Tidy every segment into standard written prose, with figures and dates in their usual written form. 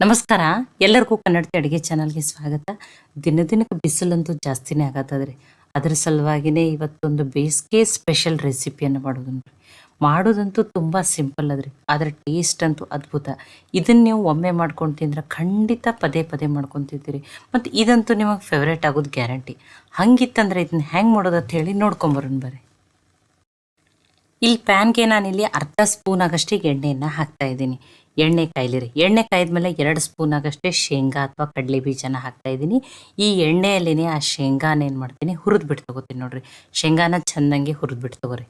ನಮಸ್ಕಾರ. ಎಲ್ಲರಿಗೂ ಕನ್ನಡತಿ ಅಡುಗೆ ಚಾನಲ್ಗೆ ಸ್ವಾಗತ. ದಿನಕ್ಕೆ ಬಿಸಿಲಂತೂ ಜಾಸ್ತಿನೇ ಆಗತ್ತದ್ರಿ. ಅದ್ರ ಸಲುವಾಗಿನೇ ಇವತ್ತೊಂದು ಬೇಸಿಗೆ ಸ್ಪೆಷಲ್ ರೆಸಿಪಿಯನ್ನು ಮಾಡೋದಂತೂ ತುಂಬ ಸಿಂಪಲ್ ಅದ್ರಿ, ಆದರೆ ಟೇಸ್ಟ್ ಅಂತೂ ಅದ್ಭುತ. ಇದನ್ನು ನೀವು ಒಮ್ಮೆ ಮಾಡ್ಕೊಂಡು ತಿಂದ್ರೆ ಖಂಡಿತ ಪದೇ ಪದೇ ಮಾಡ್ಕೊತಿದ್ದೀರಿ ಮತ್ತು ಇದಂತೂ ನಿಮಗೆ ಫೇವ್ರೇಟ್ ಆಗೋದು ಗ್ಯಾರಂಟಿ. ಹಂಗಿತ್ತಂದ್ರೆ ಇದನ್ನ ಹೆಂಗೆ ಮಾಡೋದು ಅಂತ ಹೇಳಿ ನೋಡ್ಕೊಂಬರೋಣ ಬರ್ರಿ. ಇಲ್ಲಿ ಪ್ಯಾನ್ಗೆ ನಾನಿಲ್ಲಿ ಅರ್ಧ ಸ್ಪೂನ್ ಆಗಷ್ಟೇ ಎಣ್ಣೆಯನ್ನು ಹಾಕ್ತಾ ಇದ್ದೀನಿ. ಎಣ್ಣೆ ಕಾಯ್ಲಿರಿ. ಎಣ್ಣೆ ಕಾಯ್ದ್ಮೇಲೆ 2 ಸ್ಪೂನ್ ಆಗಷ್ಟೇ ಶೇಂಗಾ ಅಥವಾ ಕಡಲೆ ಬೀಜನ ಹಾಕ್ತಾ ಇದ್ದೀನಿ. ಈ ಎಣ್ಣೆಯಲ್ಲಿನೇ ಆ ಶೇಂಗಾನ ಏನು ಮಾಡ್ತೀನಿ, ಹುರಿದ್ಬಿಟ್ಟು ತೊಗೋತೀನಿ ನೋಡ್ರಿ. ಶೇಂಗಾನ ಚೆಂದಂಗೆ ಹುರಿದ್ಬಿಟ್ಟು ತೊಗೋರಿ.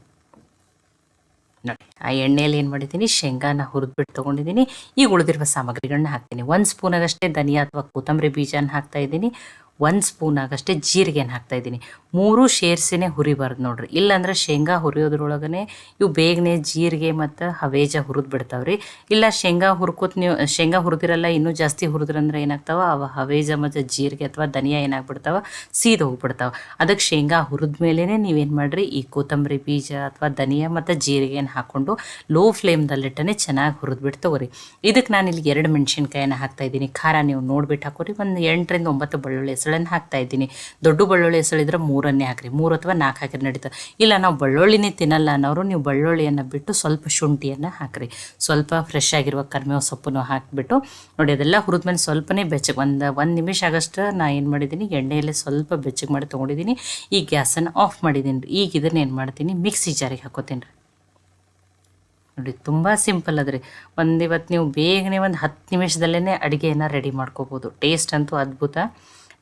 ನೋಡಿ, ಆ ಎಣ್ಣೆಯಲ್ಲಿ ಏನು ಮಾಡಿದ್ದೀನಿ, ಶೇಂಗಾನ ಹುರಿದ್ಬಿಟ್ಟು ತೊಗೊಂಡಿದ್ದೀನಿ. ಈಗ ಉಳಿದಿರುವ ಸಾಮಗ್ರಿಗಳನ್ನ ಹಾಕ್ತೀನಿ. 1 ಸ್ಪೂನ್ ಆಗಷ್ಟೇ ಧನಿಯಾ ಅಥವಾ ಕೊತ್ತಂಬರಿ ಬೀಜನ ಹಾಕ್ತಾ ಇದ್ದೀನಿ. 1 ಸ್ಪೂನ್ ಆಗಷ್ಟೇ ಜೀರಿಗೆನ ಹಾಕ್ತಾ ಇದ್ದೀನಿ. 3 ಸೇರಿಸಿನೇ ಹುರಿಬಾರ್ದು ನೋಡ್ರಿ, ಇಲ್ಲಾಂದ್ರೆ ಶೇಂಗಾ ಹುರಿಯೋದ್ರೊಳಗನೆ ಇವು ಬೇಗನೆ ಜೀರಿಗೆ ಮತ್ತು ಹವೇಜ ಹುರಿದು ಬಿಡ್ತಾವ್ರಿ. ಇಲ್ಲ ಶೇಂಗಾ ನೀವು ಶೇಂಗಾ ಹುರಿದಿರಲ್ಲ, ಇನ್ನೂ ಜಾಸ್ತಿ ಹುರಿದ್ರಂದ್ರೆ ಏನಾಗ್ತಾವ, ಅವ ಹವೇಜ ಮತ್ತು ಜೀರಿಗೆ ಅಥವಾ ಧನಿಯಾ ಏನಾಗ್ಬಿಡ್ತಾವ, ಸೀದ ಹೋಗ್ಬಿಡ್ತಾವ. ಅದಕ್ಕೆ ಶೇಂಗಾ ಹುರಿದ ಮೇಲೇ ನೀವೇನು ಮಾಡಿರಿ, ಈ ಕೊತ್ತಂಬರಿ ಬೀಜ ಅಥವಾ ಧನಿಯಾ ಮತ್ತು ಜೀರಿಗೆನ ಹಾಕ್ಕೊಂಡು ಲೋ ಫ್ಲೇಮ್ದಲ್ಲಿಟ್ಟನೆ ಚೆನ್ನಾಗಿ ಹುರಿದ್ಬಿಟ್ಟು ತೊಗೋರಿ. ಇದಕ್ಕೆ ನಾನಿಲ್ಲಿ 2 ಮೆಣಸಿನ್ಕಾಯಿನ ಹಾಕ್ತಾ ಇದ್ದೀನಿ. ಖಾರ ನೀವು ನೋಡ್ಬಿಟ್ಟು ಹಾಕೋರಿ. ಒಂದು 8ರಿಂದ 9 ಬೆಳ್ಳುಳ್ಳಿ ಹೆಸಳನ್ನು ಹಾಕ್ತಾ ಇದ್ದೀನಿ. ದೊಡ್ಡ ಬೆಳ್ಳುಳ್ಳಿ ಹೆಸಳಿದ್ರೆ 3 ಹಾಕ್ರಿ, 3 ಅಥವಾ 4 ಹಾಕಿದ್ರೆ ನಡೀತದೆ. ಇಲ್ಲ ನಾವು ಬೆಳ್ಳುಳ್ಳಿನೇ ತಿನ್ನಲ್ಲ ಅನ್ನೋರು ನೀವು ಬೆಳ್ಳುಳ್ಳಿಯನ್ನು ಬಿಟ್ಟು ಸ್ವಲ್ಪ ಶುಂಠಿಯನ್ನು ಹಾಕ್ರಿ. ಸ್ವಲ್ಪ ಫ್ರೆಶ್ ಆಗಿರುವ ಕರಿಬೇವು ಸೊಪ್ಪನ್ನು ಹಾಕಿಬಿಟ್ಟು ನೋಡಿ, ಅದೆಲ್ಲ ಹುರಿದ್ಮೇಲೆ ಸ್ವಲ್ಪನೇ ಬೆಚ್ಚಗೆ ಒಂದು ನಿಮಿಷ ಆಗಷ್ಟು ನಾ ಏನು ಮಾಡಿದ್ದೀನಿ, ಎಣ್ಣೆಯಲ್ಲೇ ಸ್ವಲ್ಪ ಬೆಚ್ಚಗೆ ಮಾಡಿ ತೊಗೊಂಡಿದ್ದೀನಿ. ಈ ಗ್ಯಾಸನ್ನು ಆಫ್ ಮಾಡಿದ್ದೀನಿ ರೀ. ಈಗ ಇದನ್ನು ಏನು ಮಾಡ್ತೀನಿ, ಮಿಕ್ಸಿ ಜಾರಿಗೆ ಹಾಕೋತೀನಿ ರೀ. ನೋಡಿ, ತುಂಬ ಸಿಂಪಲ್ ಅದ್ರಿ. ಇವತ್ತು ನೀವು ಬೇಗನೆ ಒಂದು 10 ನಿಮಿಷದಲ್ಲೇ ಅಡುಗೆಯನ್ನು ರೆಡಿ ಮಾಡ್ಕೋಬೋದು. ಟೇಸ್ಟ್ ಅಂತೂ ಅದ್ಭುತ.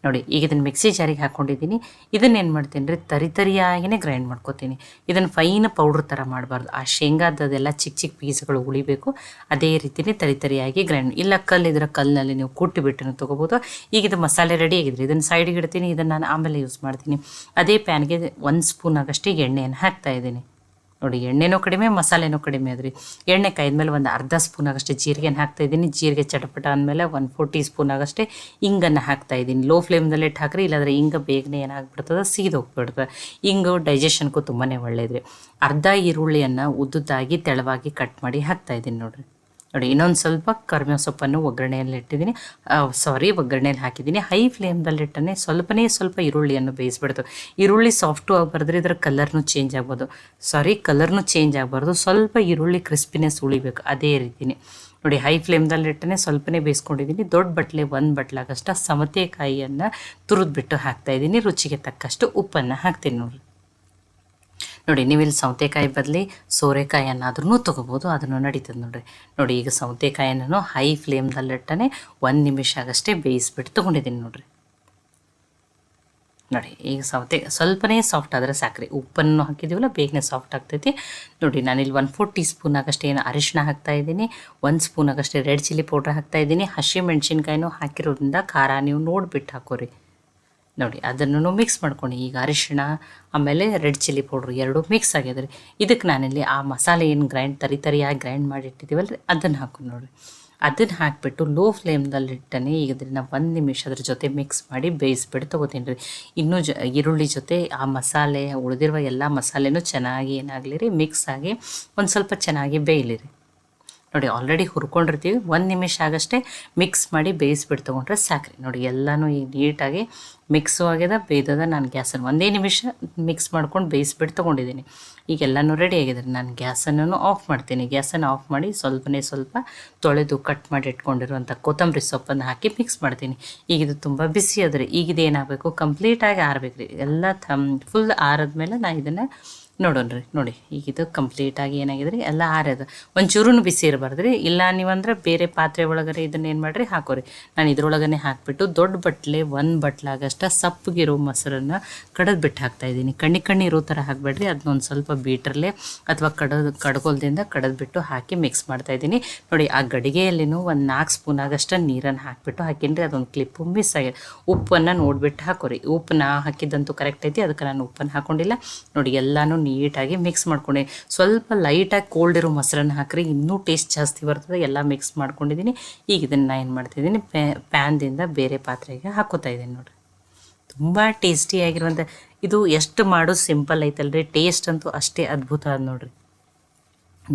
ನೋಡಿ, ಈಗ ಇದನ್ನು ಮಿಕ್ಸಿ ಜಾರಿಗೆ ಹಾಕ್ಕೊಂಡಿದ್ದೀನಿ. ಇದನ್ನು ಏನು ಮಾಡ್ತೀನಿ ರೀ, ತರಿಯಾಗಿಯೇ ಗ್ರೈಂಡ್ ಮಾಡ್ಕೊತೀನಿ. ಇದನ್ನು ಫೈನ್ ಪೌಡ್ರ್ ಥರ ಮಾಡಬಾರ್ದು. ಆ ಶೇಂಗಾದದೆಲ್ಲ ಚಿಕ್ಕ ಚಿಕ್ಕ ಪೀಸ್ಗಳು ಉಳಿಬೇಕು. ಅದೇ ರೀತಿಯೇ ತರಿಯಾಗಿ ಗ್ರೈಂಡ್. ಇಲ್ಲ ಕಲ್ಲಿದ್ರೆ ಕಲ್ಲಿನಲ್ಲಿ ನೀವು ಕುಟ್ಟಿಬಿಟ್ಟು ತೊಗೋಬೋದು. ಈಗ ಇದು ಮಸಾಲೆ ರೆಡಿ ಆಗಿದ್ರಿ, ಇದನ್ನು ಸೈಡಿಗೆ ಇಡ್ತೀನಿ. ಇದನ್ನು ನಾನು ಆಮೇಲೆ ಯೂಸ್ ಮಾಡ್ತೀನಿ. ಅದೇ ಪ್ಯಾನ್ಗೆ 1 ಸ್ಪೂನ್ ಆಗಷ್ಟೇ ಎಣ್ಣೆಯನ್ನು ಹಾಕ್ತಾ ಇದ್ದೀನಿ. ನೋಡಿ, ಎಣ್ಣೆನೂ ಕಡಿಮೆ, ಮಸಾಲೆನೂ ಕಡಿಮೆ ಅದ್ರಿ. ಎಣ್ಣೆ ಕಾಯ್ದ್ಮೇಲೆ ಒಂದು ಅರ್ಧ ಸ್ಪೂನ್ ಆಗಷ್ಟೇ ಜೀರಿಗೆನ ಹಾಕ್ತಾಯಿದ್ದೀನಿ. ಜೀರಿಗೆ ಚಟಪಟ ಅಂದಮೇಲೆ 1/4 ಟೀ ಸ್ಪೂನ್ ಆಗಷ್ಟೇ ಇಂಗನ್ನು ಹಾಕ್ತಾಯಿದ್ದೀನಿ. ಲೋ ಫ್ಲೇಮ್ದಲ್ಲಿ ಇಟ್ಟು ಹಾಕ್ರಿ, ಇಲ್ಲಾಂದರೆ ಇಂಗ ಬೇಗನೆ ಏನಾಗ್ಬಿಡ್ತದೆ, ಸೀದೋಗ್ಬಿಡ್ತದೆ. ಇಂಗು ಡೈಜೆಷನ್ಗೂ ತುಂಬಾ ಒಳ್ಳೆಯದ್ರಿ. ಅರ್ಧ ಈರುಳ್ಳಿಯನ್ನು ಉದ್ದುದ್ದಾಗಿ ತೆಳವಾಗಿ ಕಟ್ ಮಾಡಿ ಹಾಕ್ತಾಯಿದ್ದೀನಿ ನೋಡಿರಿ. ನೋಡಿ, ಇನ್ನೊಂದು ಸ್ವಲ್ಪ ಕರಿಬೇವು ಸೊಪ್ಪನ್ನು ಒಗ್ಗರಣೆಯಲ್ಲಿ ಇಟ್ಟಿದ್ದೀನಿ. ಒಗ್ಗರಣೆಯಲ್ಲಿ ಹಾಕಿದ್ದೀನಿ. ಹೈ ಫ್ಲೇಮ್ದಲ್ಲಿಟ್ಟನೆ ಸ್ವಲ್ಪ ಈರುಳ್ಳಿಯನ್ನು ಬೇಯಿಸ್ಬಿಡ್ತು. ಈರುಳ್ಳಿ ಸಾಫ್ಟು ಆಗಬಾರ್ದ್ರೆ, ಇದರ ಕಲರ್ನು ಚೇಂಜ್ ಆಗ್ಬೋದು. ಕಲರ್ನು ಚೇಂಜ್ ಆಗಬಾರ್ದು. ಸ್ವಲ್ಪ ಈರುಳ್ಳಿ ಕ್ರಿಸ್ಪಿನೆಸ್ ಉಳಿಬೇಕು. ಅದೇ ರೀತಿಯೇ ನೋಡಿ, ಹೈ ಫ್ಲೇಮ್ದಲ್ಲಿಟ್ಟನೆ ಸ್ವಲ್ಪನೇ ಬೇಯಿಸ್ಕೊಂಡಿದ್ದೀನಿ. ದೊಡ್ಡ ಬಟ್ಲೆ 1 ಬಟ್ಲಾಗಷ್ಟು ಸೌತೆಕಾಯಿಯನ್ನು ತುರಿದ್ಬಿಟ್ಟು ಹಾಕ್ತಾಯಿದ್ದೀನಿ. ರುಚಿಗೆ ತಕ್ಕಷ್ಟು ಉಪ್ಪನ್ನು ಹಾಕ್ತೀನಿ ನೋಡಿ. ನೀವು ಇಲ್ಲಿ ಸೌತೆಕಾಯಿ ಬದಲಿ ಸೋರೆಕಾಯಿಯನ್ನಾದ್ರೂ ತೊಗೋಬೋದು, ಅದನ್ನು ನಡೀತದೆ ನೋಡಿರಿ. ನೋಡಿ, ಈಗ ಸೌತೆಕಾಯಿಯನ್ನು ಹೈ ಫ್ಲೇಮ್ದಲ್ಲಿಟ್ಟನೆ 1 ನಿಮಿಷ ಆಗಷ್ಟೇ ಬೇಯಿಸ್ಬಿಟ್ಟು ತೊಗೊಂಡಿದ್ದೀನಿ ನೋಡಿರಿ. ನೋಡಿ, ಈಗ ಸ್ವಲ್ಪನೇ ಸಾಫ್ಟ್ ಆದರೆ ಸಾಕ್ರಿ. ಉಪ್ಪನ್ನು ಹಾಕಿದ್ದೀವಲ್ಲ, ಬೇಗನೆ ಸಾಫ್ಟ್ ಆಗ್ತೈತಿ. ನೋಡಿ, ನಾನಿಲ್ಲಿ 1/4 ಟೀ ಸ್ಪೂನ್ ಆಗಷ್ಟೇ ಅರಿಶಿನ ಹಾಕ್ತಾಯಿದ್ದೀನಿ. 1 ಸ್ಪೂನ್ ಆಗಷ್ಟೇ ರೆಡ್ ಚಿಲ್ಲಿ ಪೌಡ್ರ್ ಹಾಕ್ತಾಯಿದ್ದೀನಿ. ಹಸಿ ಮೆಣಸಿನ್ಕಾಯಿನೂ ಹಾಕಿರೋದ್ರಿಂದ ಖಾರ ನೀವು ನೋಡಿಬಿಟ್ಟು ಹಾಕೋರಿ. ನೋಡಿ, ಅದನ್ನು ಮಿಕ್ಸ್ ಮಾಡ್ಕೊಂಡು ಈಗ ಅರಿಶಿಣ ಆಮೇಲೆ ರೆಡ್ ಚಿಲ್ಲಿ ಪೌಡ್ರು 2 ಮಿಕ್ಸ್ ಆಗ್ಯದ್ರಿ. ಇದಕ್ಕೆ ನಾನಿಲ್ಲಿ ಆ ಮಸಾಲೆ ಏನು ತರಿಯಾಗಿ ಗ್ರೈಂಡ್ ಮಾಡಿ ಇಟ್ಟಿದ್ದೀವಲ್ರಿ, ಅದನ್ನು ಹಾಕೋದು ನೋಡಿರಿ. ಅದನ್ನು ಹಾಕಿಬಿಟ್ಟು ಲೋ ಫ್ಲೇಮ್ದಲ್ಲಿಟ್ಟನೆ ಈಗ ಇದನ್ನು 1 ನಿಮಿಷ ಅದ್ರ ಜೊತೆ ಮಿಕ್ಸ್ ಮಾಡಿ ಬೇಯಿಸ್ಬಿಟ್ಟು ತೊಗೋತೀನಿ ರೀ. ಇನ್ನೂ ಈರುಳ್ಳಿ ಜೊತೆ ಆ ಮಸಾಲೆ ಉಳಿದಿರುವ ಎಲ್ಲ ಮಸಾಲೆನೂ ಚೆನ್ನಾಗಿ ಏನಾಗಲಿ ರೀ, ಮಿಕ್ಸ್ ಆಗಿ ಒಂದು ಸ್ವಲ್ಪ ಚೆನ್ನಾಗಿ ಬೇಯಲಿರಿ. ನೋಡಿ, ಆಲ್ರೆಡಿ ಹುರ್ಕೊಂಡಿರ್ತೀವಿ. 1 ನಿಮಿಷ ಆಗಷ್ಟೇ ಮಿಕ್ಸ್ ಮಾಡಿ ಬೇಯಿಸ್ಬಿಟ್ಟು ತೊಗೊಂಡ್ರೆ ಸಾಕ್ರಿ. ನೋಡಿ, ಎಲ್ಲನೂ ಈಗ ನೀಟಾಗಿ ಮಿಕ್ಸು ಆಗ್ಯದ, ಬೇಯ್ದದ. ನಾನು ಗ್ಯಾಸನ್ನು 1 ನಿಮಿಷ ಮಿಕ್ಸ್ ಮಾಡ್ಕೊಂಡು ಬೇಯಿಸ್ಬಿಟ್ಟು ತೊಗೊಂಡಿದ್ದೀನಿ. ಈಗ ಎಲ್ಲನೂ ರೆಡಿ ಆಗಿದೆ. ನಾನು ಗ್ಯಾಸನ್ನು ಆಫ್ ಮಾಡ್ತೀನಿ. ಗ್ಯಾಸನ್ನು ಆಫ್ ಮಾಡಿ ಸ್ವಲ್ಪ ತೊಳೆದು ಕಟ್ ಮಾಡಿ ಇಟ್ಕೊಂಡಿರುವಂಥ ಕೊತ್ತಂಬರಿ ಸೊಪ್ಪನ್ನು ಹಾಕಿ ಮಿಕ್ಸ್ ಮಾಡ್ತೀನಿ. ಈಗ ಇದು ತುಂಬ ಬಿಸಿ ಅದ್ರಿ. ಈಗ ಇದು ಏನಾಗಬೇಕು, ಕಂಪ್ಲೀಟಾಗಿ ಆರಬೇಕು ರೀ. ಎಲ್ಲ ಫುಲ್ ಆರಿದ್ಮೇಲೆ ನಾನು ಇದನ್ನು ನೋಡೋಣ್ರಿ. ನೋಡಿ, ಈಗ ಇದು ಕಂಪ್ಲೀಟಾಗಿ ಏನಾಗಿದೆ ರೀ, ಎಲ್ಲ ಆರ್ಯದ. ಒಂಚೂರು ಬಿಸಿ ಇರಬಾರ್ದು ರೀ. ಇಲ್ಲ ನೀವಂದ್ರೆ ಬೇರೆ ಪಾತ್ರೆ ಒಳಗರೆ ಇದನ್ನು ಏನು ಮಾಡಿರಿ, ಹಾಕೋರಿ. ನಾನು ಇದ್ರೊಳಗನೆ ಹಾಕಿಬಿಟ್ಟು ದೊಡ್ಡ ಬಟ್ಲೆ 1 ಬಟ್ಲಾಗಷ್ಟು ಸಪ್ಪಗಿರೋ ಮೊಸರನ್ನು ಕಡಿದ್ಬಿಟ್ಟು ಹಾಕ್ತಾಯಿದ್ದೀನಿ. ಕಣ್ಣಿ ಇರೋ ಥರ ಹಾಕಬೇಡ್ರಿ. ಅದನ್ನೊಂದು ಸ್ವಲ್ಪ ಬೀಟ್ರಲ್ಲೇ ಅಥವಾ ಕಡ್ಗೋಲ್ದಿಂದ ಕಡಿದ್ಬಿಟ್ಟು ಹಾಕಿ ಮಿಕ್ಸ್ ಮಾಡ್ತಾಯಿದ್ದೀನಿ. ನೋಡಿ, ಆ ಗಡಿಗೆಯಲ್ಲಿನೂ ಒಂದು 4 ಸ್ಪೂನ್ ಆಗಷ್ಟು ನೀರನ್ನು ಹಾಕಿಬಿಟ್ಟು ಹಾಕೀನಿ ರೀ. ಅದೊಂದು ಕ್ಲಿಪ್ಪು ಮಿಸ್ ಆಗಿದೆ. ಉಪ್ಪನ್ನು ನೋಡಿಬಿಟ್ಟು ಹಾಕೋರಿ. ಉಪ್ಪು ನಾ ಹಾಕಿದ್ದಂತೂ ಕರೆಕ್ಟ್ ಐತಿ, ಅದಕ್ಕೆ ನಾನು ಉಪ್ಪನ್ನು ಹಾಕ್ಕೊಂಡಿಲ್ಲ. ನೋಡಿ, ಎಲ್ಲನೂ ನೀಟಾಗಿ ಮಿಕ್ಸ್ ಮಾಡ್ಕೊಂಡೆ. ಸ್ವಲ್ಪ ಲೈಟಾಗಿ ಕೋಲ್ಡ್ ಇರೋ ಮೊಸರನ್ನು ಹಾಕ್ರಿ, ಇನ್ನೂ ಟೇಸ್ಟ್ ಜಾಸ್ತಿ ಬರ್ತದೆ. ಎಲ್ಲ ಮಿಕ್ಸ್ ಮಾಡ್ಕೊಂಡಿದ್ದೀನಿ. ಈಗ ಇದನ್ನು ಏನು ಮಾಡ್ತಿದ್ದೀನಿ, ಪ್ಯಾನ್ದಿಂದ ಬೇರೆ ಪಾತ್ರೆಗೆ ಹಾಕೋತಾ ಇದ್ದೀನಿ ನೋಡಿರಿ. ತುಂಬ ಟೇಸ್ಟಿಯಾಗಿರುವಂಥ ಇದು ಎಷ್ಟು ಮಾಡೋದು ಸಿಂಪಲ್ ಐತಲ್ರಿ, ಟೇಸ್ಟ್ ಅಂತೂ ಅಷ್ಟೇ ಅದ್ಭುತ ಅದು ನೋಡಿರಿ.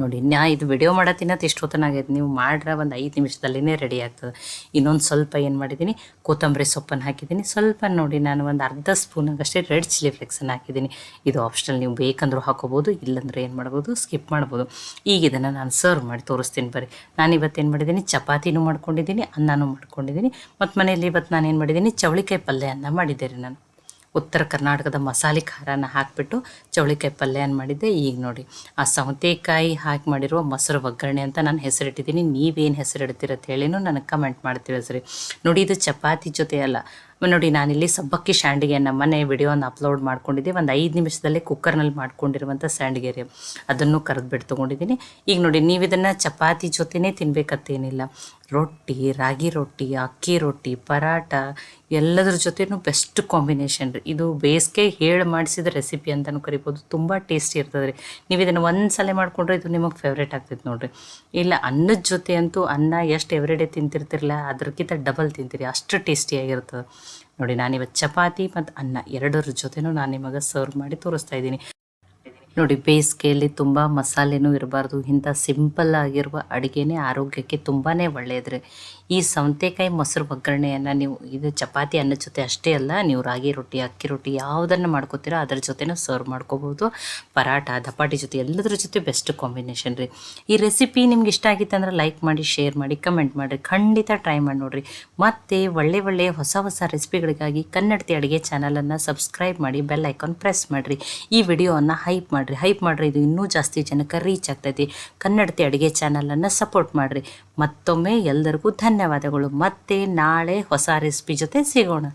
ನೋಡಿ ಇದು ವಿಡಿಯೋ ಮಾಡತ್ತಿನತ್ ಇಷ್ಟು ಹೊತ್ತನಾಗೈತೆ, ನೀವು ಮಾಡ್ರೆ ಒಂದು 5 ನಿಮಿಷದಲ್ಲೇ ರೆಡಿ ಆಗ್ತದೆ. ಇನ್ನೊಂದು ಸ್ವಲ್ಪ ಏನು ಮಾಡಿದ್ದೀನಿ, ಕೊತ್ತಂಬರಿ ಸೊಪ್ಪನ್ನು ಹಾಕಿದ್ದೀನಿ. ಸ್ವಲ್ಪ ನೋಡಿ ನಾನು ಒಂದು ಅರ್ಧ ಸ್ಪೂನಾಗಷ್ಟೇ ರೆಡ್ ಚಿಲ್ಲಿ ಫ್ಲೇಕ್ಸನ್ನು ಹಾಕಿದ್ದೀನಿ. ಇದು ಆಪ್ಷನಲ್, ನೀವು ಬೇಕಂದ್ರೂ ಹಾಕೋಬೋದು, ಇಲ್ಲಾಂದ್ರೆ ಏನು ಮಾಡ್ಬೋದು, ಸ್ಕಿಪ್ ಮಾಡ್ಬೋದು. ಈಗ ಇದನ್ನು ನಾನು ಸರ್ವ್ ಮಾಡಿ ತೋರಿಸ್ತೀನಿ ಬರ್ರಿ. ನಾನು ಇವತ್ತೇನು ಮಾಡಿದ್ದೀನಿ, ಚಪಾತಿನೂ ಮಾಡ್ಕೊಂಡಿದ್ದೀನಿ, ಅನ್ನನೂ ಮಾಡ್ಕೊಂಡಿದ್ದೀನಿ. ಮತ್ತು ಮನೆಯಲ್ಲಿ ಇವತ್ತು ನಾನು ಏನು ಮಾಡಿದ್ದೀನಿ, ಚವಳಿಕಾಯಿ ಪಲ್ಯವನ್ನು ಮಾಡಿದ್ದೆ ರೀ. ನಾನು ಉತ್ತರ ಕರ್ನಾಟಕದ ಮಸಾಲೆ ಖಾರನ ಹಾಕಿಬಿಟ್ಟು ಚೌಳಿಕಾಯಿ ಪಲ್ಯನ ಮಾಡಿದ್ದೆ. ಈಗ ನೋಡಿ ಆ ಸೌತೆಕಾಯಿ ಹಾಕಿ ಮಾಡಿರುವ ಮೊಸರು ಒಗ್ಗರಣೆ ಅಂತ ನಾನು ಹೆಸರಿಟ್ಟಿದ್ದೀನಿ. ನೀವೇನು ಹೆಸರಿಡ್ತೀರ ಅಂತ ಹೇಳಿನೂ ನನಗೆ ಕಮೆಂಟ್ ಮಾಡಿ ತಿಳಿಸ್ರಿ. ನೋಡಿ ಇದು ಚಪಾತಿ ಜೊತೆ ಅಲ್ಲ ನೋಡಿ, ನಾನಿಲ್ಲಿ ಸಬ್ಬಕ್ಕಿ ಸ್ಯಾಂಡಿಗೆಯನ್ನು ಮನೆ ವಿಡಿಯೋನ ಅಪ್ಲೋಡ್ ಮಾಡ್ಕೊಂಡಿದ್ದೆ. ಒಂದು 5 ನಿಮಿಷದಲ್ಲೇ ಕುಕ್ಕರ್ನಲ್ಲಿ ಮಾಡ್ಕೊಂಡಿರುವಂಥ ಸ್ಯಾಂಡಿಗೆ ರೀ, ಅದನ್ನು ಕರೆದ್ಬಿಟ್ಟು ತೊಗೊಂಡಿದ್ದೀನಿ. ಈಗ ನೋಡಿ, ನೀವು ಇದನ್ನು ಚಪಾತಿ ಜೊತೆನೇ ತಿನ್ನಬೇಕಂತೇನಿಲ್ಲ. ರೊಟ್ಟಿ, ರಾಗಿ ರೊಟ್ಟಿ, ಅಕ್ಕಿ ರೊಟ್ಟಿ, ಪರಾಟ ಎಲ್ಲದ್ರ ಜೊತೆನೂ ಬೆಸ್ಟ್ ಕಾಂಬಿನೇಷನ್ ರೀ. ಇದು ಬೇಸಿಗೆ ಹೇಳಿ ಮಾಡಿಸಿದ ರೆಸಿಪಿ ಅಂತಲೂ ಕರಿಬೋದು. ತುಂಬ ಟೇಸ್ಟಿ ಇರ್ತದೆ ರೀ. ನೀವು ಇದನ್ನು ಒಂದು ಸಲ ಮಾಡಿಕೊಂಡ್ರೆ ಇದು ನಿಮಗೆ ಫೇವ್ರೇಟ್ ಆಗ್ತೈತೆ ನೋಡಿರಿ. ಇಲ್ಲ ಅನ್ನದ ಜೊತೆ ಅಂತೂ ಅನ್ನ ಎಷ್ಟು ಎವ್ರಿಡೇ ತಿಂತಿರ್ತಿರಲ್ಲ ಅದಕ್ಕಿಂತ ಡಬಲ್ ತಿಂತೀರಿ, ಅಷ್ಟು ಟೇಸ್ಟಿಯಾಗಿರ್ತದೆ ನೋಡಿ. ನಾನಿವತ್ತು ಚಪಾತಿ ಮತ್ತು ಅನ್ನ ಎರಡರ ಜೊತೆನೂ ನಾನು ನಿಮಗೆ ಸರ್ವ್ ಮಾಡಿ ತೋರಿಸ್ತಾ ಇದ್ದೀನಿ. ನೋಡಿ, ಬೇಸಿಗೆಯಲ್ಲಿ ತುಂಬ ಮಸಾಲೆನೂ ಇರಬಾರ್ದು. ಇಂಥ ಸಿಂಪಲ್ ಆಗಿರುವ ಅಡುಗೆನೇ ಆರೋಗ್ಯಕ್ಕೆ ತುಂಬಾ ಒಳ್ಳೆಯದ್ರಿ. ಈ ಸೌತೆಕಾಯಿ ಮೊಸರು ಒಗ್ಗರಣೆಯನ್ನು ನೀವು ಇದು ಚಪಾತಿ ಅನ್ನದ ಜೊತೆ ಅಷ್ಟೇ ಅಲ್ಲ, ನೀವು ರಾಗಿ ರೊಟ್ಟಿ, ಅಕ್ಕಿ ರೊಟ್ಟಿ ಯಾವುದನ್ನು ಮಾಡ್ಕೋತೀರೋ ಅದರ ಜೊತೆನೂ ಸರ್ವ್ ಮಾಡ್ಕೋಬೋದು. ಪರಾಟ, ದಪಾಟಿ ಜೊತೆ ಎಲ್ಲದ್ರ ಜೊತೆ ಬೆಸ್ಟ್ ಕಾಂಬಿನೇಷನ್ ರೀ. ಈ ರೆಸಿಪಿ ನಿಮ್ಗೆ ಇಷ್ಟ ಆಗಿತ್ತಂದ್ರೆ ಲೈಕ್ ಮಾಡಿ, ಶೇರ್ ಮಾಡಿ, ಕಮೆಂಟ್ ಮಾಡಿರಿ. ಖಂಡಿತ ಟ್ರೈ ಮಾಡಿ ನೋಡಿರಿ. ಮತ್ತು ಒಳ್ಳೆಯ ಹೊಸ ರೆಸಿಪಿಗಳಿಗಾಗಿ ಕನ್ನಡತಿ ಅಡುಗೆ ಚಾನಲನ್ನು ಸಬ್ಸ್ಕ್ರೈಬ್ ಮಾಡಿ, ಬೆಲ್ ಐಕಾನ್ ಪ್ರೆಸ್ ಮಾಡಿರಿ. ಈ ವಿಡಿಯೋವನ್ನು ಹೈಪ್ ಮಾಡಿರಿ, ಇದು ಇನ್ನೂ ಜಾಸ್ತಿ ಜನಕ್ಕೆ ರೀಚ್ ಆಗ್ತೈತಿ. ಕನ್ನಡತಿ ಅಡುಗೆ ಚಾನಲನ್ನು ಸಪೋರ್ಟ್ ಮಾಡಿರಿ. ಮತ್ತೊಮ್ಮೆ ಎಲ್ಲರಿಗೂ ಧನ್ಯವಾದಗಳು. ಮತ್ತೆ ನಾಳೆ ಹೊಸ ರೆಸಿಪಿ ಜೊತೆ ಸಿಗೋಣ.